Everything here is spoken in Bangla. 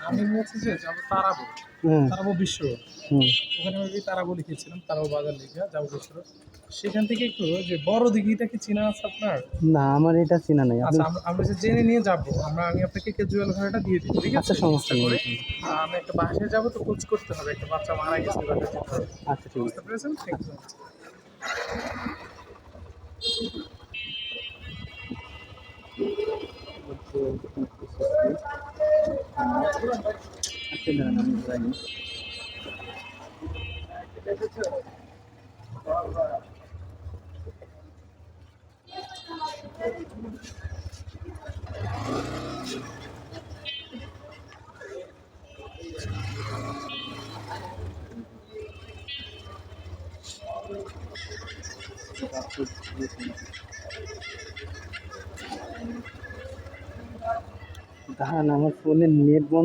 আমি হচ্ছে যে যাবো তারাবো, তারাবো বিশ্ব, ওখানে আমি তারাবো লিখেছিলাম, তারাবো বাজার লিখে যাবো বিশ্ব। সেখান থেকে একটু যে বড় দিঘিটা কি চেনা আছে আপনার? না, আমার এটা চেনা নাই। আচ্ছা, আমরা যে জেনে নিয়ে যাবো, আমি আপনাকে ক্যাজুয়াল ভাড়াটা দিয়ে দিই, ঠিক আছে? আচ্ছা, সমস্যা নেই। আমি একটা বাসায় যাবো, তো খোঁজ করতে হবে, একটা বাচ্চা মারা গেছে, বাসায় যেতে হবে। আচ্ছা, ঠিক বুঝতে আছে। পেরেছেন? Thank you. আচ্ছা, দাঁড়ান, আমি ঘুরাই নিই। দাঁড়ান, আমার ফোনের নেট বন্ধ।